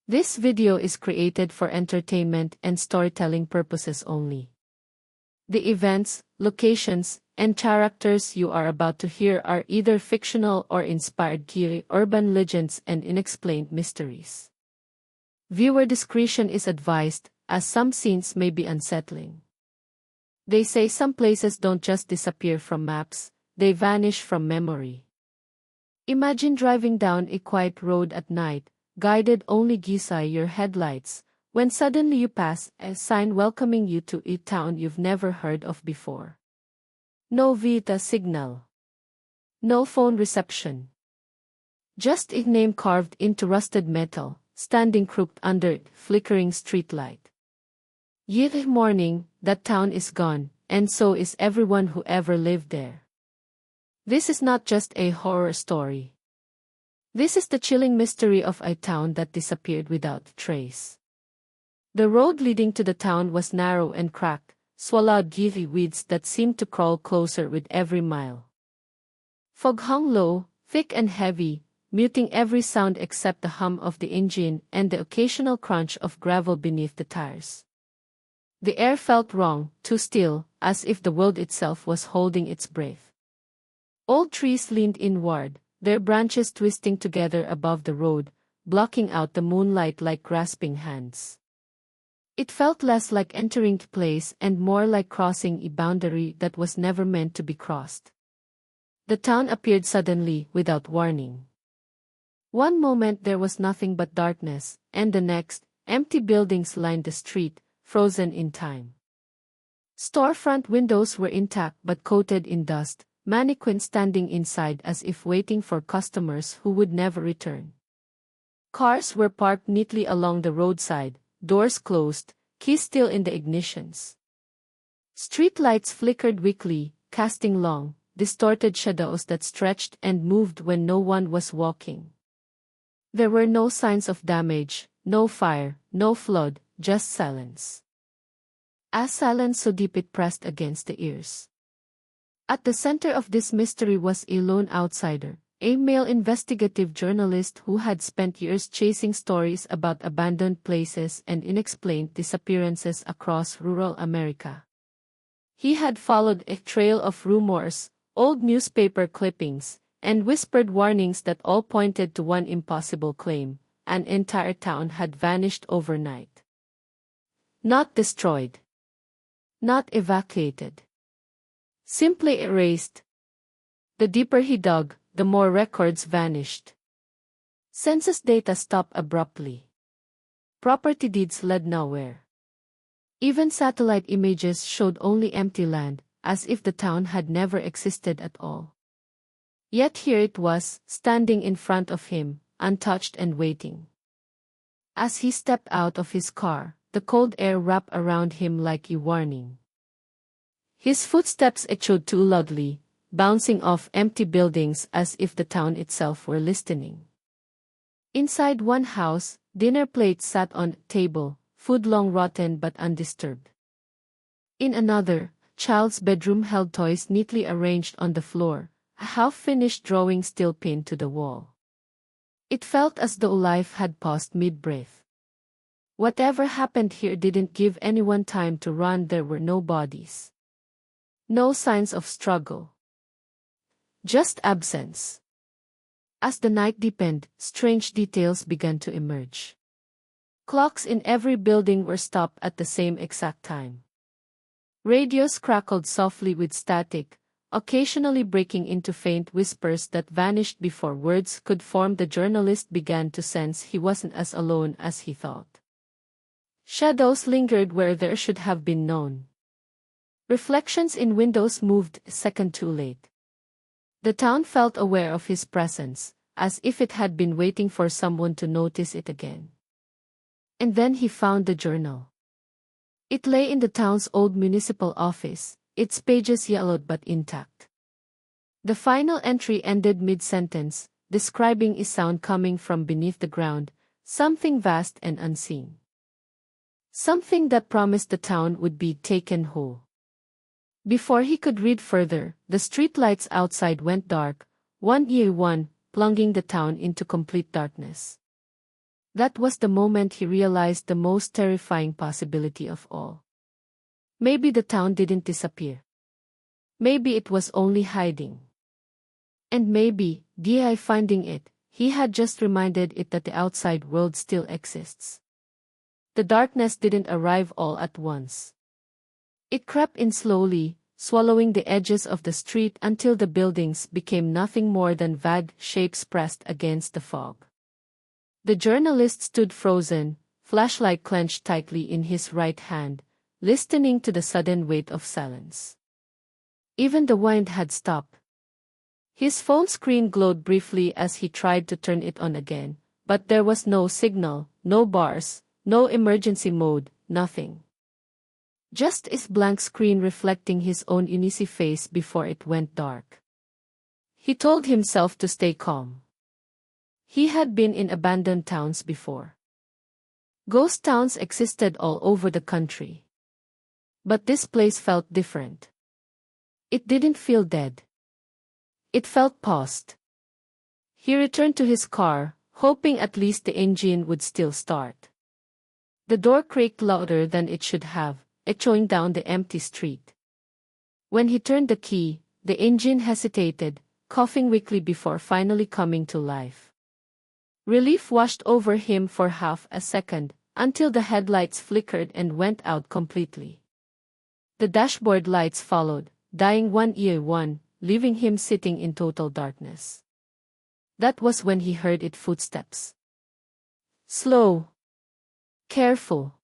This video is created for entertainment and storytelling purposes only. The events, locations, and characters you are about to hear are either fictional or inspired by urban legends and unexplained mysteries. Viewer discretion is advised, as some scenes may be unsettling. They say some places don't just disappear from maps, they vanish from memory. Imagine driving down a quiet road at night, guided only by your headlights, when suddenly you pass a sign welcoming you to a town you've never heard of before. No Vita signal. No phone reception. Just a name carved into rusted metal, standing crooked under a flickering streetlight. Yet morning, that town is gone, and so is everyone who ever lived there. This is not just a horror story. This is the chilling mystery of a town that disappeared without trace. The road leading to the town was narrow and cracked, swallowed by weeds that seemed to crawl closer with every mile. Fog hung low, thick and heavy, muting every sound except the hum of the engine and the occasional crunch of gravel beneath the tires. The air felt wrong, too still, as if the world itself was holding its breath. Old trees leaned inward, their branches twisting together above the road, blocking out the moonlight like grasping hands. It felt less like entering a place and more like crossing a boundary that was never meant to be crossed. The town appeared suddenly, without warning. One moment there was nothing but darkness, and the next, empty buildings lined the street, frozen in time. Storefront windows were intact but coated in dust, mannequins standing inside as if waiting for customers who would never return. Cars were parked neatly along the roadside, doors closed, keys still in the ignitions. Street lights flickered weakly, casting long, distorted shadows that stretched and moved when no one was walking. There were no signs of damage, no fire, no flood, just silence. A silence so deep it pressed against the ears. At the center of this mystery was a lone outsider, a male investigative journalist who had spent years chasing stories about abandoned places and unexplained disappearances across rural America. He had followed a trail of rumors, old newspaper clippings, and whispered warnings that all pointed to one impossible claim: an entire town had vanished overnight. Not destroyed. Not evacuated. Simply erased. The deeper he dug, the more records vanished. Census data stopped abruptly. Property deeds led nowhere. Even satellite images showed only empty land, as if the town had never existed at all. Yet here it was, standing in front of him, untouched and waiting. As he stepped out of his car, the cold air wrapped around him like a warning. His footsteps echoed too loudly, bouncing off empty buildings as if the town itself were listening. Inside one house, dinner plates sat on a table, food long rotten but undisturbed. In another, child's bedroom held toys neatly arranged on the floor, a half-finished drawing still pinned to the wall. It felt as though life had paused mid-breath. Whatever happened here didn't give anyone time to run. There were no bodies. No signs of struggle. Just absence. As the night deepened, strange details began to emerge. Clocks in every building were stopped at the same exact time. Radios crackled softly with static, occasionally breaking into faint whispers that vanished before words could form. The journalist began to sense he wasn't as alone as he thought. Shadows lingered where there should have been none. Reflections in windows moved a second too late. The town felt aware of his presence, as if it had been waiting for someone to notice it again. And then he found the journal. It lay in the town's old municipal office, its pages yellowed but intact. The final entry ended mid-sentence, describing a sound coming from beneath the ground, something vast and unseen. Something that promised the town would be taken whole. Before he could read further, the streetlights outside went dark, one by one, plunging the town into complete darkness. That was the moment he realized the most terrifying possibility of all. Maybe the town didn't disappear. Maybe it was only hiding. And maybe, by finding it, he had just reminded it that the outside world still exists. The darkness didn't arrive all at once. It crept in slowly, swallowing the edges of the street until the buildings became nothing more than vague shapes pressed against the fog. The journalist stood frozen, flashlight clenched tightly in his right hand, listening to the sudden weight of silence. Even the wind had stopped. His phone screen glowed briefly as he tried to turn it on again, but there was no signal, no bars, no emergency mode, nothing. Just his blank screen reflecting his own uneasy face before it went dark. He told himself to stay calm. He had been in abandoned towns before. Ghost towns existed all over the country. But this place felt different. It didn't feel dead. It felt paused. He returned to his car, hoping at least the engine would still start. The door creaked louder than it should have, echoing down the empty street. When he turned the key, the engine hesitated, coughing weakly before finally coming to life. Relief washed over him for half a second, until the headlights flickered and went out completely. The dashboard lights followed, dying one by one, leaving him sitting in total darkness. That was when he heard its footsteps. Slow. Careful.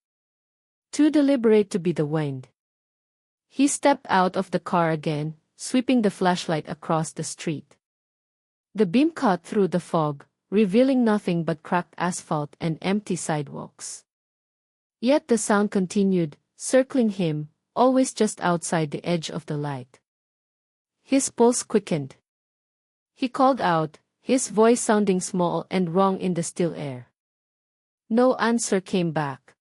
Too deliberate to be the wind. He stepped out of the car again, sweeping the flashlight across the street. The beam cut through the fog, revealing nothing but cracked asphalt and empty sidewalks. Yet the sound continued, circling him, always just outside the edge of the light. His pulse quickened. He called out, his voice sounding small and wrong in the still air. No answer came back.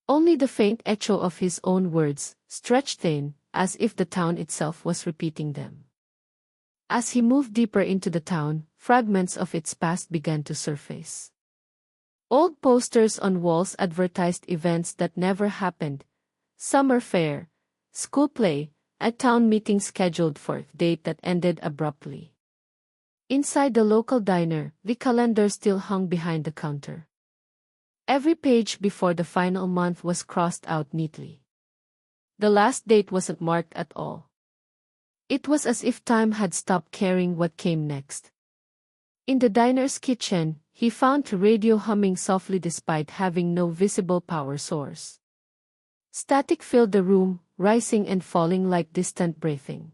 Only the faint echo of his own words, stretched thin, as if the town itself was repeating them. As he moved deeper into the town, fragments of its past began to surface. Old posters on walls advertised events that never happened: summer fair, school play, a town meeting scheduled for a date that ended abruptly. Inside the local diner, the calendar still hung behind the counter. Every page before the final month was crossed out neatly. The last date wasn't marked at all. It was as if time had stopped caring what came next. In the diner's kitchen, he found the radio humming softly despite having no visible power source. Static filled the room, rising and falling like distant breathing.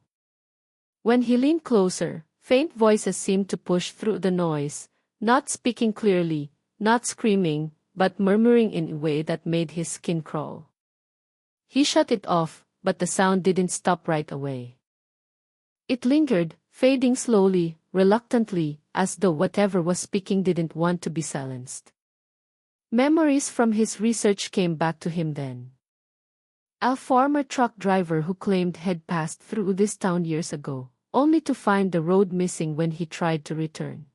When he leaned closer, faint voices seemed to push through the noise, not speaking clearly, not screaming, but murmuring in a way that made his skin crawl. He shut it off, but the sound didn't stop right away. It lingered, fading slowly, reluctantly, as though whatever was speaking didn't want to be silenced. Memories from his research came back to him then. A former truck driver who claimed he'd passed through this town years ago, only to find the road missing when he tried to return.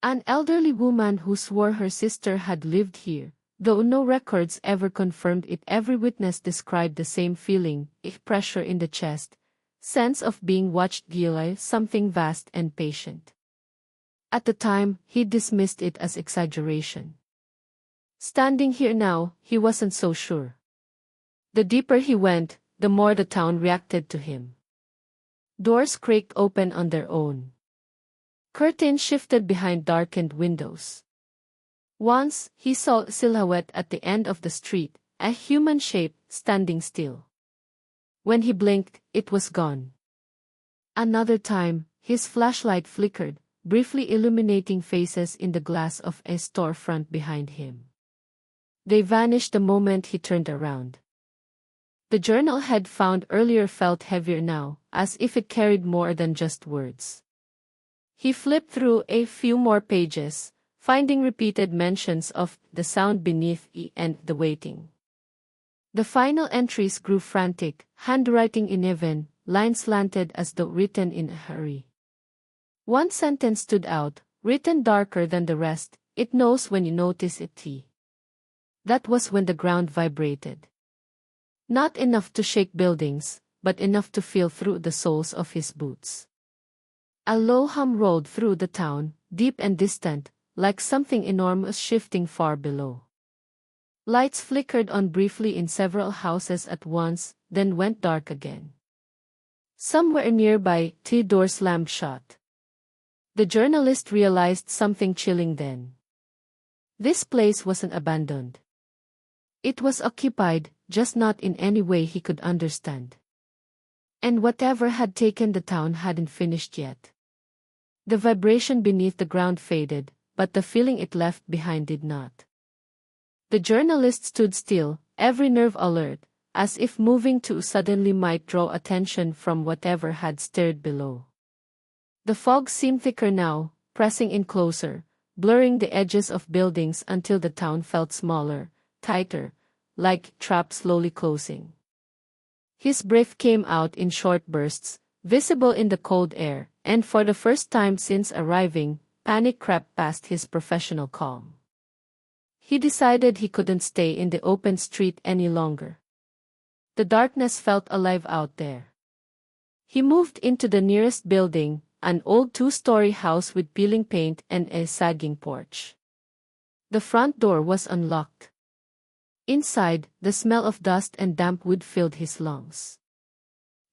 An elderly woman who swore her sister had lived here, though no records ever confirmed it. Every witness described the same feeling, a pressure in the chest, sense of being watched, something vast and patient. At the time, he dismissed it as exaggeration. Standing here now, he wasn't so sure. The deeper he went, the more the town reacted to him. Doors creaked open on their own. Curtains shifted behind darkened windows. Once, he saw a silhouette at the end of the street, a human shape, standing still. When he blinked, it was gone. Another time, his flashlight flickered, briefly illuminating faces in the glass of a storefront behind him. They vanished the moment he turned around. The journal he'd found earlier felt heavier now, as if it carried more than just words. He flipped through a few more pages, finding repeated mentions of the sound beneath and the waiting. The final entries grew frantic, handwriting uneven, lines slanted as though written in a hurry. One sentence stood out, written darker than the rest: It knows when you notice it. That was when the ground vibrated. Not enough to shake buildings, but enough to feel through the soles of his boots. A low hum rolled through the town, deep and distant, like something enormous shifting far below. Lights flickered on briefly in several houses at once, then went dark again. Somewhere nearby, two doors slammed shut. The journalist realized something chilling then. This place wasn't abandoned. It was occupied, just not in any way he could understand. And whatever had taken the town hadn't finished yet. The vibration beneath the ground faded, but the feeling it left behind did not. The journalist stood still, every nerve alert, as if moving too suddenly might draw attention from whatever had stirred below. The fog seemed thicker now, pressing in closer, blurring the edges of buildings until the town felt smaller, tighter, like trapped slowly closing. His breath came out in short bursts, visible in the cold air, and for the first time since arriving, panic crept past his professional calm. He decided he couldn't stay in the open street any longer. The darkness felt alive out there. He moved into the nearest building, an old two-story house with peeling paint and a sagging porch. The front door was unlocked. Inside, the smell of dust and damp wood filled his lungs.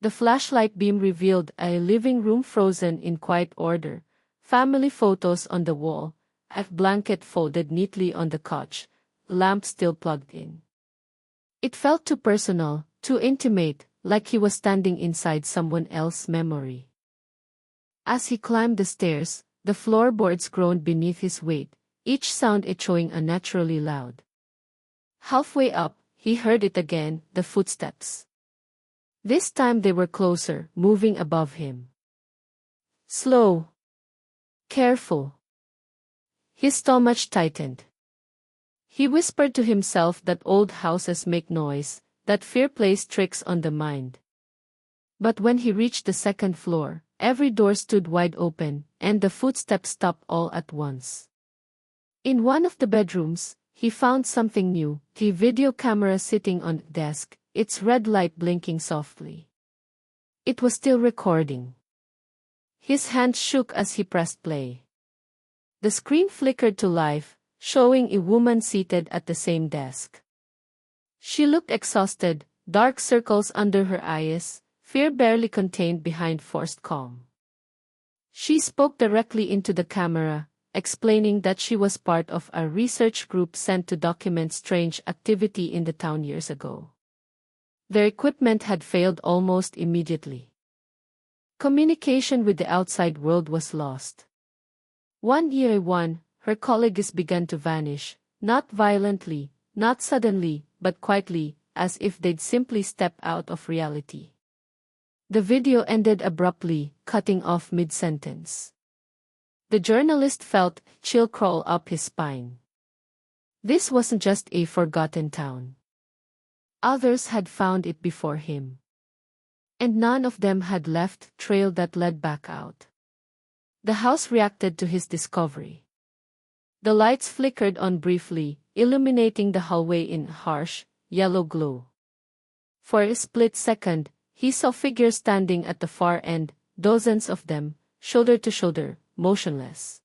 The flashlight beam revealed a living room frozen in quiet order, family photos on the wall, a blanket folded neatly on the couch, lamp still plugged in. It felt too personal, too intimate, like he was standing inside someone else's memory. As he climbed the stairs, the floorboards groaned beneath his weight, each sound echoing unnaturally loud. Halfway up, he heard it again, the footsteps. This time they were closer, moving above him. Slow. Careful. His stomach tightened. He whispered to himself that old houses make noise, that fear plays tricks on the mind. But when he reached the second floor, every door stood wide open, and the footsteps stopped all at once. In one of the bedrooms, he found something new, a video camera sitting on the desk, its red light blinking softly. It was still recording. His hand shook as he pressed play. The screen flickered to life, showing a woman seated at the same desk. She looked exhausted, dark circles under her eyes, fear barely contained behind forced calm. She spoke directly into the camera, explaining that she was part of a research group sent to document strange activity in the town years ago. Their equipment had failed almost immediately. Communication with the outside world was lost. One year her colleagues began to vanish, not violently, not suddenly, but quietly, as if they'd simply stepped out of reality. The video ended abruptly, cutting off mid-sentence. The journalist felt a chill crawl up his spine. This wasn't just a forgotten town. Others had found it before him. And none of them had left a trail that led back out. The house reacted to his discovery. The lights flickered on briefly, illuminating the hallway in harsh, yellow glow. For a split second, he saw figures standing at the far end, dozens of them, shoulder to shoulder, motionless.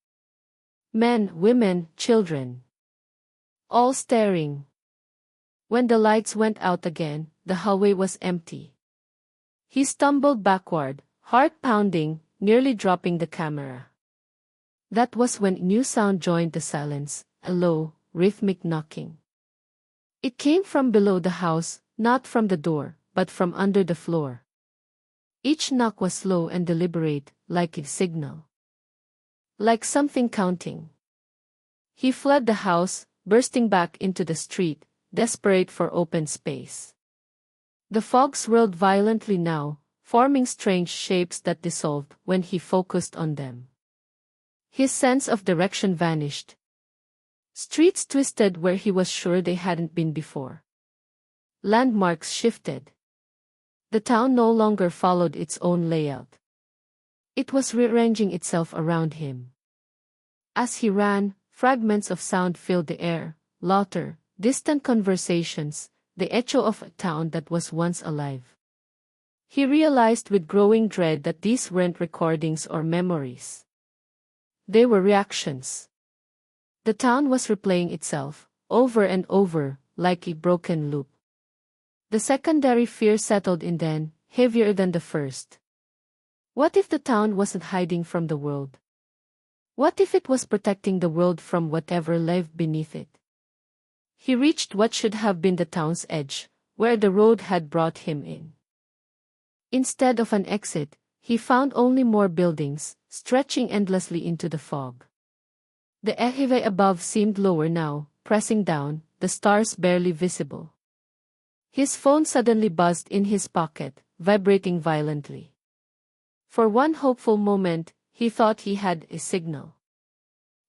Men, women, children. All staring. When the lights went out again, the hallway was empty. He stumbled backward, heart pounding, nearly dropping the camera. That was when a new sound joined the silence, a low, rhythmic knocking. It came from below the house, not from the door, but from under the floor. Each knock was slow and deliberate, like a signal. Like something counting. He fled the house, bursting back into the street, desperate for open space. The fog swirled violently now, forming strange shapes that dissolved when he focused on them. His sense of direction vanished. Streets twisted where he was sure they hadn't been before. Landmarks shifted. The town no longer followed its own layout. It was rearranging itself around him. As he ran, Fragments of sound filled the air, laughter, distant conversations, the echo of a town that was once alive. He realized with growing dread that these weren't recordings or memories. They were reactions. The town was replaying itself, over and over, like a broken loop. The secondary fear settled in then, heavier than the first. What if the town wasn't hiding from the world? What if it was protecting the world from whatever lived beneath it? He reached what should have been the town's edge, where the road had brought him in. Instead of an exit, he found only more buildings, stretching endlessly into the fog. The heavy above seemed lower now, pressing down, the stars barely visible. His phone suddenly buzzed in his pocket, vibrating violently. For one hopeful moment, he thought he had a signal.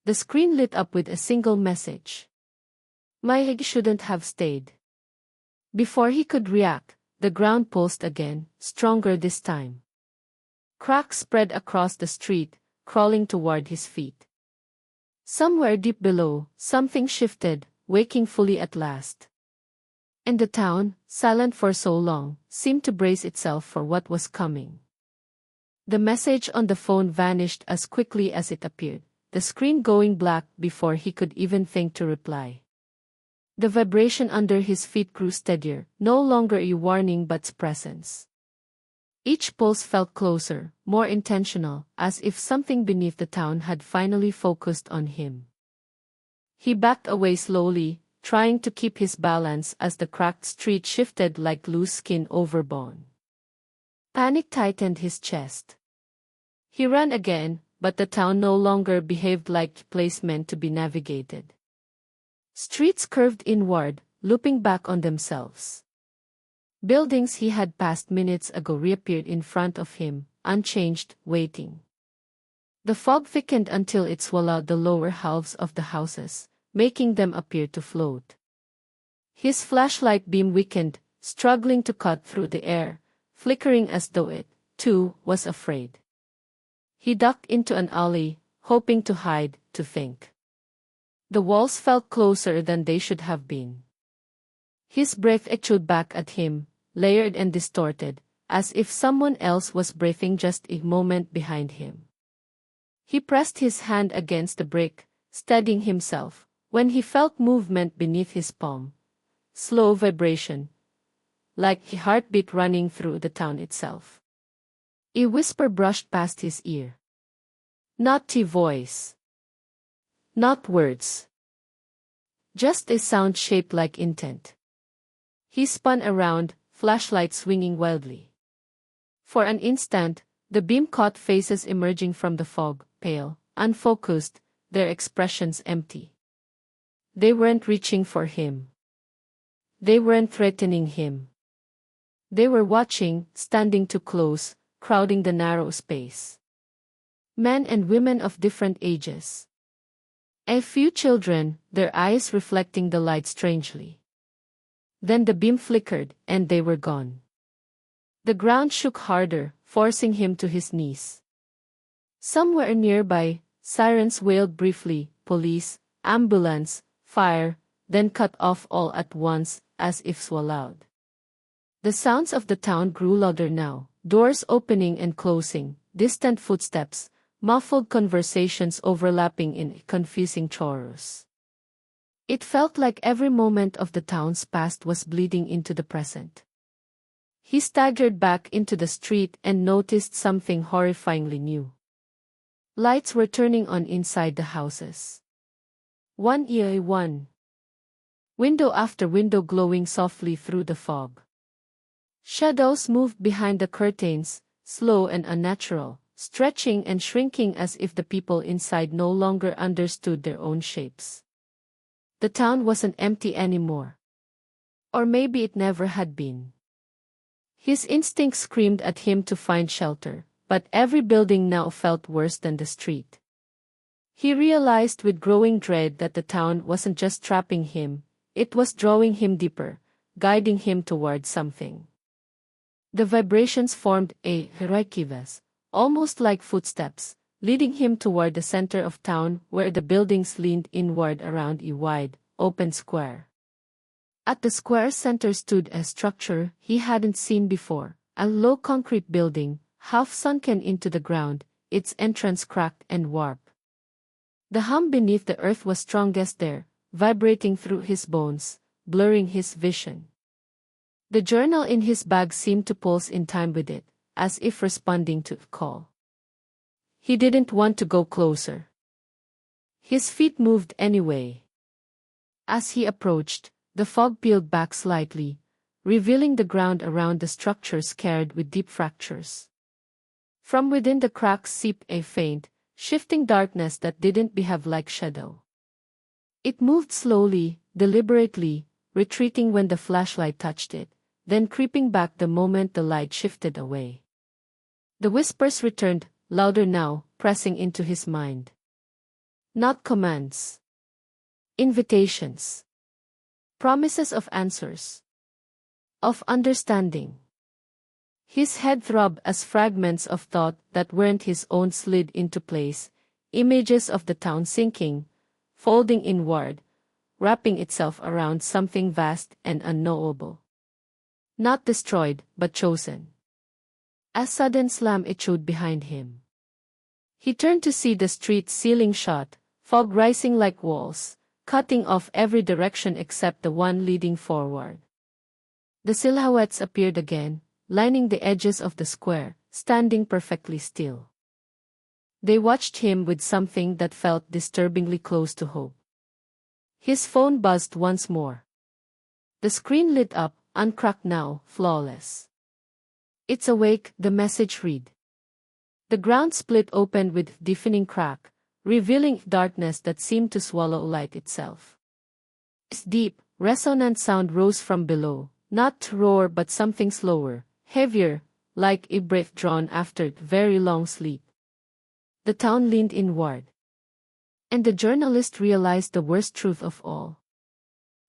The screen lit up with a single message. My egg shouldn't have stayed. Before he could react, the ground pulsed again, stronger this time. Cracks spread across the street, crawling toward his feet. Somewhere deep below, something shifted, waking fully at last. And the town, silent for so long, seemed to brace itself for what was coming. The message on the phone vanished as quickly as it appeared, the screen going black before he could even think to reply. The vibration under his feet grew steadier, no longer a warning but presence. Each pulse felt closer, more intentional, as if something beneath the town had finally focused on him. He backed away slowly, trying to keep his balance as the cracked street shifted like loose skin over bone. Panic tightened his chest. He ran again, but the town no longer behaved like a place meant to be navigated. Streets curved inward, looping back on themselves. Buildings he had passed minutes ago reappeared in front of him, unchanged, waiting. The fog thickened until it swallowed the lower halves of the houses, making them appear to float. His flashlight beam weakened, struggling to cut through the air, flickering as though it, too, was afraid. He ducked into an alley, hoping to hide, to think. The walls felt closer than they should have been. His breath echoed back at him, layered and distorted, as if someone else was breathing just a moment behind him. He pressed his hand against the brick, steadying himself, when he felt movement beneath his palm. Slow vibration, like a heartbeat running through the town itself. A whisper brushed past his ear. Not a voice. Not words. Just a sound shaped like intent. He spun around, flashlight swinging wildly. For an instant, the beam caught faces emerging from the fog, pale, unfocused, their expressions empty. They weren't reaching for him. They weren't threatening him. They were watching, standing too close, crowding the narrow space. Men and women of different ages. A few children, their eyes reflecting the light strangely. Then the beam flickered, and they were gone. The ground shook harder, forcing him to his knees. Somewhere nearby, sirens wailed briefly, police, ambulance, fire, then cut off all at once, as if swallowed. The sounds of the town grew louder now, doors opening and closing, distant footsteps, muffled conversations overlapping in a confusing chorus. It felt like every moment of the town's past was bleeding into the present. He staggered back into the street and noticed something horrifyingly new. Lights were turning on inside the houses. One by one. Window after window glowing softly through the fog. Shadows moved behind the curtains, slow and unnatural, stretching and shrinking as if the people inside no longer understood their own shapes. The town wasn't empty anymore. Or maybe it never had been. His instinct screamed at him to find shelter, but every building now felt worse than the street. He realized with growing dread that the town wasn't just trapping him, it was drawing him deeper, guiding him toward something. The vibrations formed a horrifying, almost like footsteps, leading him toward the center of town where the buildings leaned inward around a wide, open square. At the square's center stood a structure he hadn't seen before, a low concrete building, half sunken into the ground, its entrance cracked and warped. The hum beneath the earth was strongest there, vibrating through his bones, blurring his vision. The journal in his bag seemed to pulse in time with it, as if responding to a call. He didn't want to go closer. His feet moved anyway. As he approached, the fog peeled back slightly, revealing the ground around the structure scarred with deep fractures. From within the cracks seeped a faint, shifting darkness that didn't behave like shadow. It moved slowly, deliberately, retreating when the flashlight touched it, then creeping back the moment the light shifted away. The whispers returned, louder now, pressing into his mind. Not commands. Invitations. Promises of answers. Of understanding. His head throbbed as fragments of thought that weren't his own slid into place, images of the town sinking, folding inward, wrapping itself around something vast and unknowable. Not destroyed, but chosen. A sudden slam echoed behind him. He turned to see the street ceiling shut, fog rising like walls, cutting off every direction except the one leading forward. The silhouettes appeared again, lining the edges of the square, standing perfectly still. They watched him with something that felt disturbingly close to hope. His phone buzzed once more. The screen lit up, uncracked now, flawless. "It's awake," the message read. The ground split open with deafening crack, revealing darkness that seemed to swallow light itself. This deep, resonant sound rose from below, not roar but something slower, heavier, like a breath drawn after very long sleep. The town leaned inward. And the journalist realized the worst truth of all.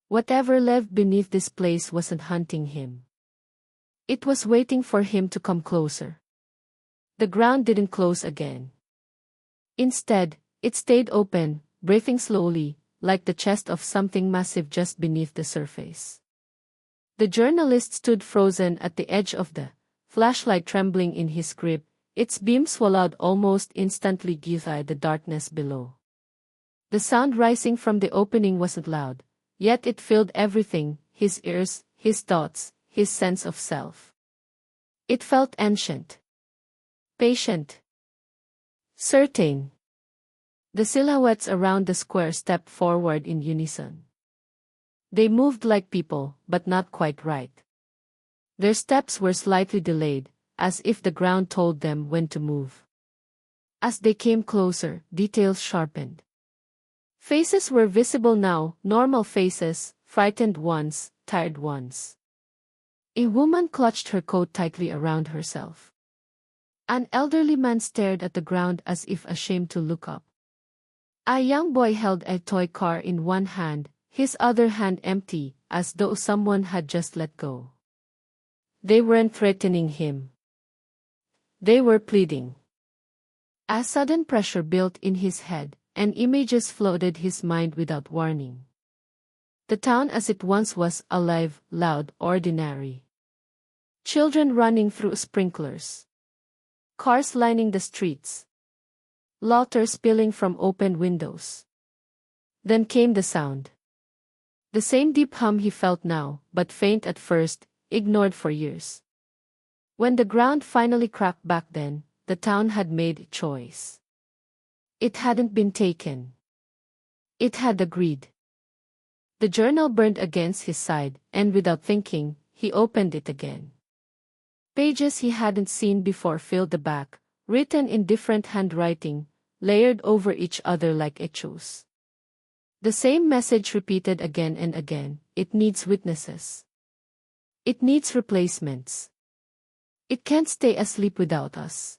Whatever lived beneath this place wasn't hunting him. It was waiting for him to come closer. The ground didn't close again. Instead, it stayed open, breathing slowly, like the chest of something massive just beneath the surface. The journalist stood frozen at the edge of the flashlight, trembling in his grip, its beam swallowed almost instantly by the darkness below. The sound rising from the opening wasn't loud, yet it filled everything, his ears, his thoughts, his sense of self. It felt ancient. Patient. Certain. The silhouettes around the square stepped forward in unison. They moved like people, but not quite right. Their steps were slightly delayed, as if the ground told them when to move. As they came closer, details sharpened. Faces were visible now, normal faces, frightened ones, tired ones. A woman clutched her coat tightly around herself. An elderly man stared at the ground as if ashamed to look up. A young boy held a toy car in one hand, his other hand empty, as though someone had just let go. They weren't threatening him. They were pleading. A sudden pressure built in his head, and images flooded his mind without warning. The town as it once was, alive, loud, ordinary. Children running through sprinklers. Cars lining the streets. Laughter spilling from open windows. Then came the sound. The same deep hum he felt now, but faint at first, ignored for years. When the ground finally cracked back then, the town had made a choice. It hadn't been taken. It had agreed. The journal burned against his side, and without thinking, he opened it again. Pages he hadn't seen before filled the back, written in different handwriting, layered over each other like echoes. The same message repeated again and again: it needs witnesses. It needs replacements. It can't stay asleep without us.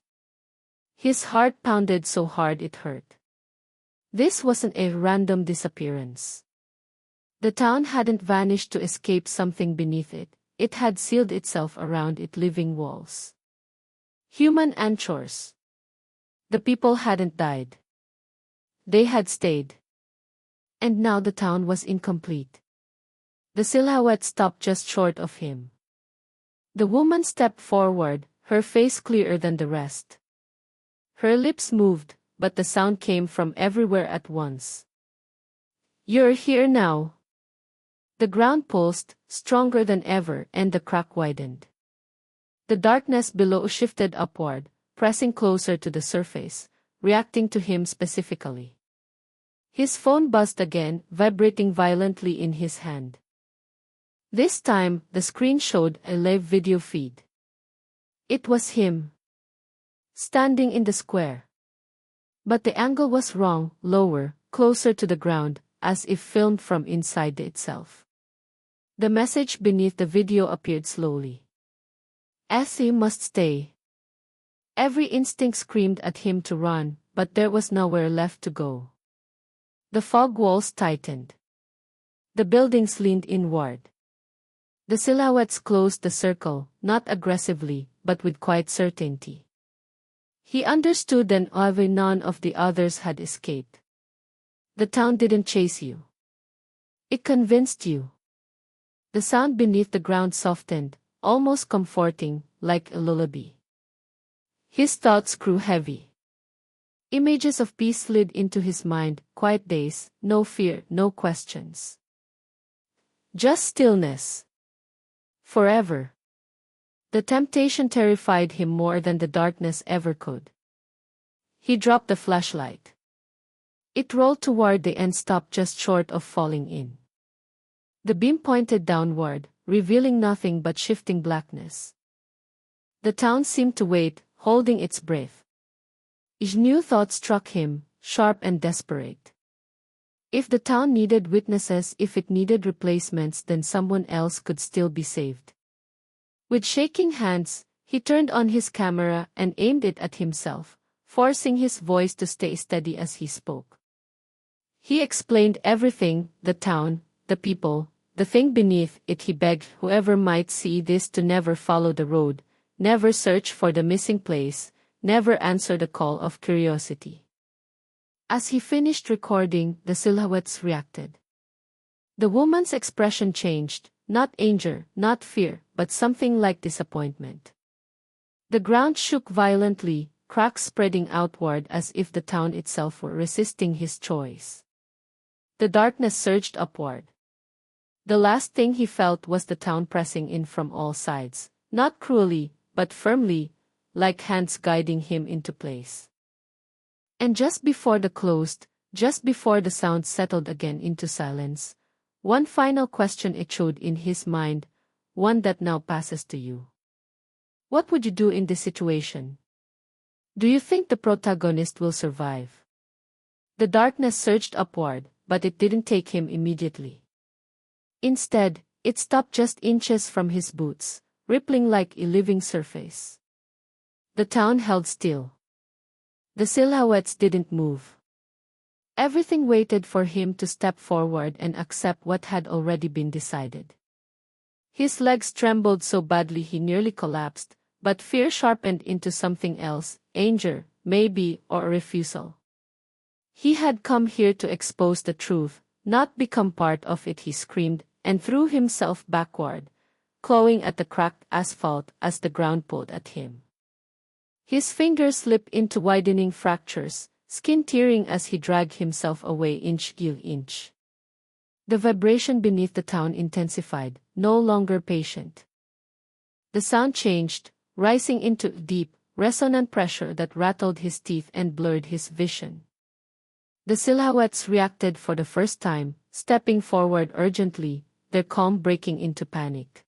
His heart pounded so hard it hurt. This wasn't a random disappearance. The town hadn't vanished to escape something beneath it. It had sealed itself around its living walls. Human anchors. The people hadn't died. They had stayed. And now the town was incomplete. The silhouette stopped just short of him. The woman stepped forward, her face clearer than the rest. Her lips moved, but the sound came from everywhere at once. "You're here now." The ground pulsed, stronger than ever, and the crack widened. The darkness below shifted upward, pressing closer to the surface, reacting to him specifically. His phone buzzed again, vibrating violently in his hand. This time, the screen showed a live video feed. It was him, standing in the square. But the angle was wrong, lower, closer to the ground, as if filmed from inside itself. The message beneath the video appeared slowly. "Essie must stay." Every instinct screamed at him to run, but there was nowhere left to go. The fog walls tightened. The buildings leaned inward. The silhouettes closed the circle, not aggressively, but with quiet certainty. He understood then why none of the others had escaped. The town didn't chase you. It convinced you. The sound beneath the ground softened, almost comforting, like a lullaby. His thoughts grew heavy. Images of peace slid into his mind, quiet days, no fear, no questions. Just stillness. Forever. The temptation terrified him more than the darkness ever could. He dropped the flashlight. It rolled toward the end, stopped just short of falling in. The beam pointed downward, revealing nothing but shifting blackness. The town seemed to wait, holding its breath. Each new thought struck him, sharp and desperate. If the town needed witnesses, if it needed replacements, then someone else could still be saved. With shaking hands, he turned on his camera and aimed it at himself, forcing his voice to stay steady as he spoke. He explained everything, the town, the people, the thing beneath it. He begged whoever might see this to never follow the road, never search for the missing place, never answer the call of curiosity. As he finished recording, the silhouettes reacted. The woman's expression changed, not anger, not fear, but something like disappointment. The ground shook violently, cracks spreading outward as if the town itself were resisting his choice. The darkness surged upward. The last thing he felt was the town pressing in from all sides, not cruelly, but firmly, like hands guiding him into place. And just before the closed, just before the sound settled again into silence, one final question echoed in his mind, one that now passes to you. What would you do in this situation? Do you think the protagonist will survive? The darkness surged upward, but it didn't take him immediately. Instead, it stopped just inches from his boots, rippling like a living surface. The town held still. The silhouettes didn't move. Everything waited for him to step forward and accept what had already been decided. His legs trembled so badly he nearly collapsed, but fear sharpened into something else, anger, maybe, or a refusal. He had come here to expose the truth, not become part of it. He screamed, and threw himself backward, clawing at the cracked asphalt as the ground pulled at him. His fingers slipped into widening fractures, skin tearing as he dragged himself away inch by inch. The vibration beneath the town intensified, no longer patient. The sound changed, rising into deep, resonant pressure that rattled his teeth and blurred his vision. The silhouettes reacted for the first time, stepping forward urgently, their calm breaking into panic.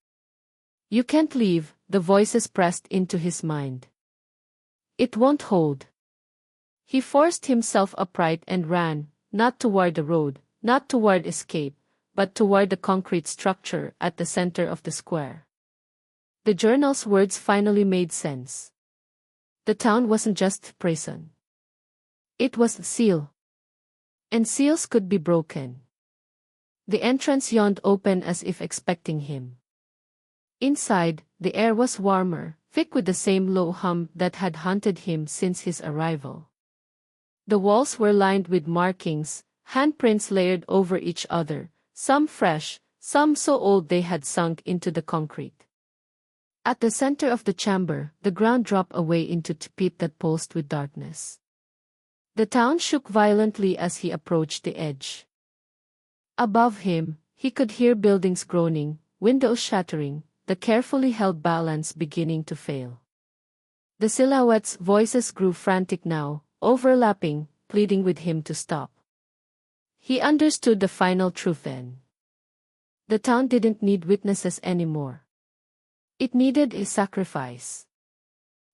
"You can't leave," the voices pressed into his mind. "It won't hold." He forced himself upright and ran, not toward the road, not toward escape, but toward the concrete structure at the center of the square. The journal's words finally made sense. The town wasn't just prison. It was a seal. And seals could be broken. The entrance yawned open as if expecting him. Inside, the air was warmer, thick with the same low hum that had haunted him since his arrival. The walls were lined with markings, handprints layered over each other, some fresh, some so old they had sunk into the concrete. At the center of the chamber, the ground dropped away into a pit that pulsed with darkness. The town shook violently as he approached the edge. Above him, he could hear buildings groaning, windows shattering, the carefully held balance beginning to fail. The silhouettes' voices grew frantic now, overlapping, pleading with him to stop. He understood the final truth then. The town didn't need witnesses anymore. It needed a sacrifice.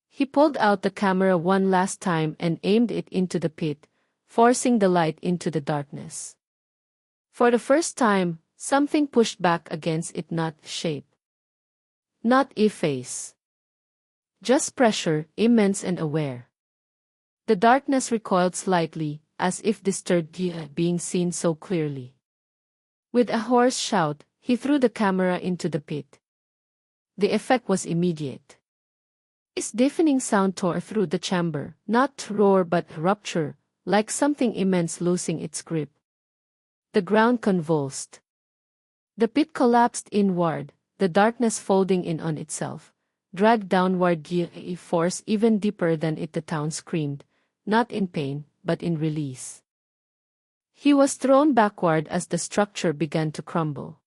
He pulled out the camera one last time and aimed it into the pit, forcing the light into the darkness. For the first time, something pushed back against it, not shape. Not a face. Just pressure, immense and aware. The darkness recoiled slightly, as if disturbed by being seen so clearly. With a hoarse shout, he threw the camera into the pit. The effect was immediate. Its deafening sound tore through the chamber, not roar but rupture, like something immense losing its grip. The ground convulsed. The pit collapsed inward, the darkness folding in on itself, dragged downward by a force even deeper than it. The town screamed, not in pain, but in release. He was thrown backward as the structure began to crumble.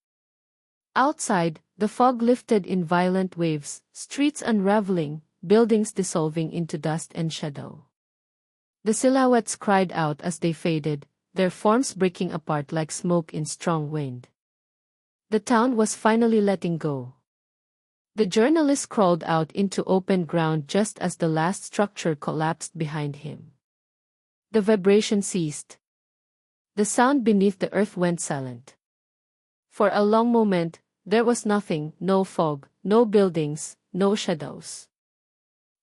Outside, the fog lifted in violent waves, streets unraveling, buildings dissolving into dust and shadow. The silhouettes cried out as they faded, their forms breaking apart like smoke in strong wind. The town was finally letting go. The journalist crawled out into open ground just as the last structure collapsed behind him. The vibration ceased. The sound beneath the earth went silent. For a long moment, there was nothing, no fog, no buildings, no shadows.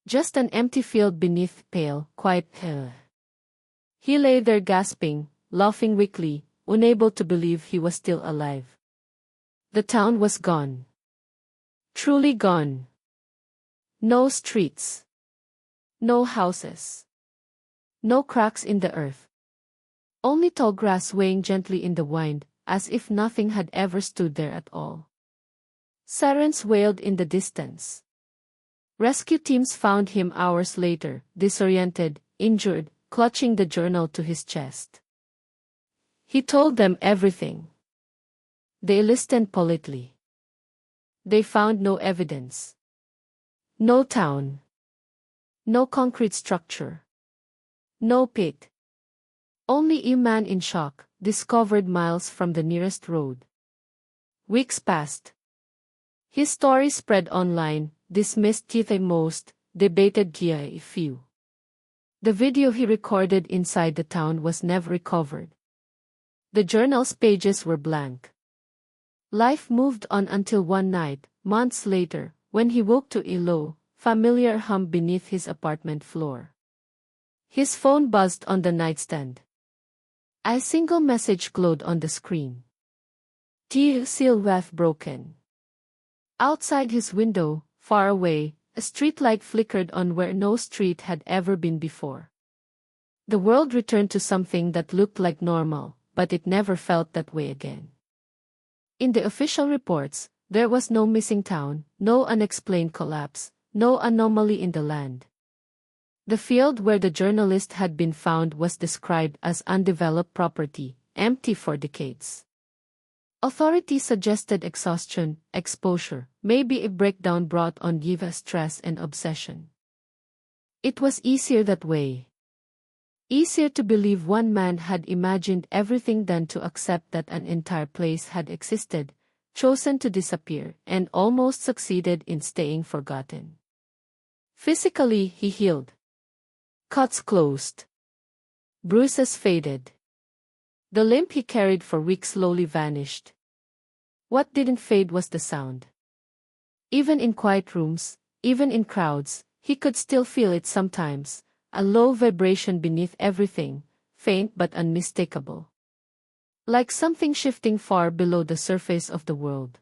Just an empty field beneath pale, quiet air. He lay there gasping, laughing weakly, unable to believe he was still alive. The town was gone. Truly gone. No streets. No houses. No cracks in the earth. Only tall grass swaying gently in the wind, as if nothing had ever stood there at all. Sirens wailed in the distance. Rescue teams found him hours later, disoriented, injured, clutching the journal to his chest. He told them everything. They listened politely. They found no evidence. No town. No concrete structure. No pit. Only a man in shock, discovered miles from the nearest road. Weeks passed. His story spread online, dismissed by the most, debated by a few. The video he recorded inside the town was never recovered. The journal's pages were blank. Life moved on until one night, months later, when he woke to a low, familiar hum beneath his apartment floor. His phone buzzed on the nightstand. A single message glowed on the screen. "Dear Silvath broken." Outside his window, far away, a streetlight flickered on where no street had ever been before. The world returned to something that looked like normal, but it never felt that way again. In the official reports, there was no missing town, no unexplained collapse, no anomaly in the land. The field where the journalist had been found was described as undeveloped property, empty for decades. Authorities suggested exhaustion, exposure, maybe a breakdown brought on by stress and obsession. It was easier that way. Easier to believe one man had imagined everything than to accept that an entire place had existed, chosen to disappear, and almost succeeded in staying forgotten. Physically, he healed. Cuts closed. Bruises faded. The limp he carried for weeks slowly vanished. What didn't fade was the sound. Even in quiet rooms, even in crowds, he could still feel it sometimes, a low vibration beneath everything, faint but unmistakable. Like something shifting far below the surface of the world.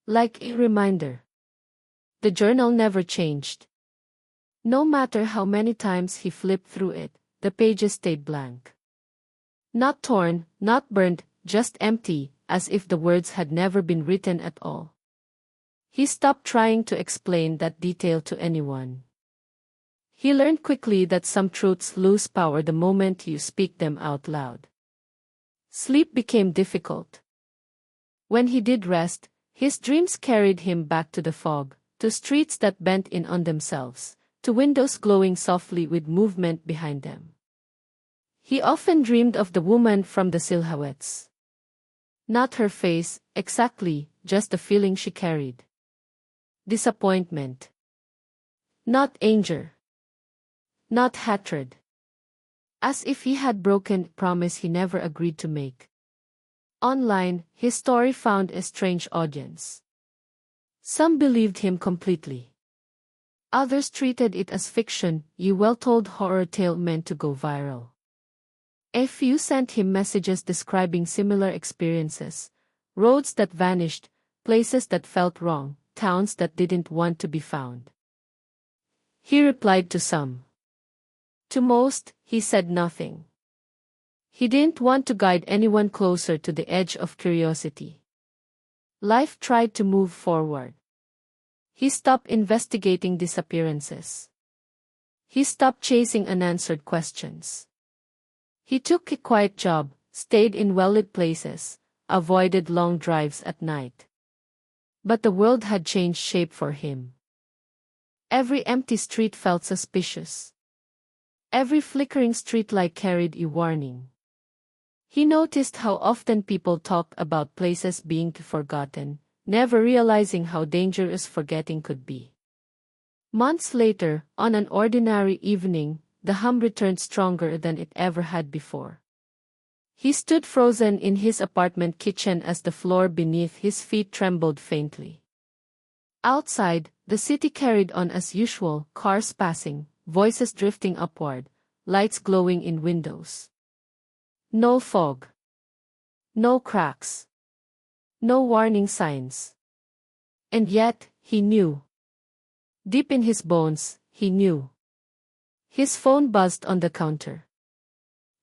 Like a reminder. The journal never changed. No matter how many times he flipped through it, the pages stayed blank. Not torn, not burned, just empty, as if the words had never been written at all. He stopped trying to explain that detail to anyone. He learned quickly that some truths lose power the moment you speak them out loud. Sleep became difficult. When he did rest, his dreams carried him back to the fog, to streets that bent in on themselves, to windows glowing softly with movement behind them. He often dreamed of the woman from the silhouettes. Not her face, exactly, just the feeling she carried. Disappointment. Not anger. Not hatred. As if he had broken a promise he never agreed to make. Online, his story found a strange audience. Some believed him completely. Others treated it as fiction, a well-told horror tale meant to go viral. A few sent him messages describing similar experiences, roads that vanished, places that felt wrong, towns that didn't want to be found. He replied to some. To most, he said nothing. He didn't want to guide anyone closer to the edge of curiosity. Life tried to move forward. He stopped investigating disappearances. He stopped chasing unanswered questions. He took a quiet job, stayed in well-lit places, avoided long drives at night. But the world had changed shape for him. Every empty street felt suspicious. Every flickering streetlight carried a warning. He noticed how often people talked about places being forgotten, never realizing how dangerous forgetting could be. Months later, on an ordinary evening, the hum returned stronger than it ever had before. He stood frozen in his apartment kitchen as the floor beneath his feet trembled faintly. Outside, the city carried on as usual, cars passing, voices drifting upward, lights glowing in windows. No fog. No cracks. No warning signs. And yet, he knew. Deep in his bones, he knew. His phone buzzed on the counter.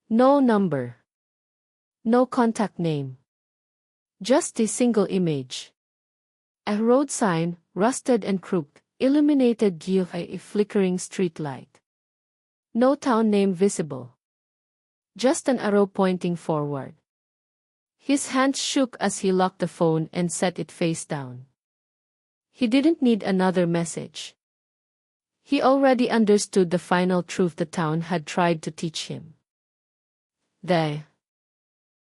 No number. No contact name. Just a single image. A road sign, rusted and crooked, illuminated by a flickering streetlight. No town name visible. Just an arrow pointing forward. His hands shook as he locked the phone and set it face down. He didn't need another message. He already understood the final truth the town had tried to teach him. The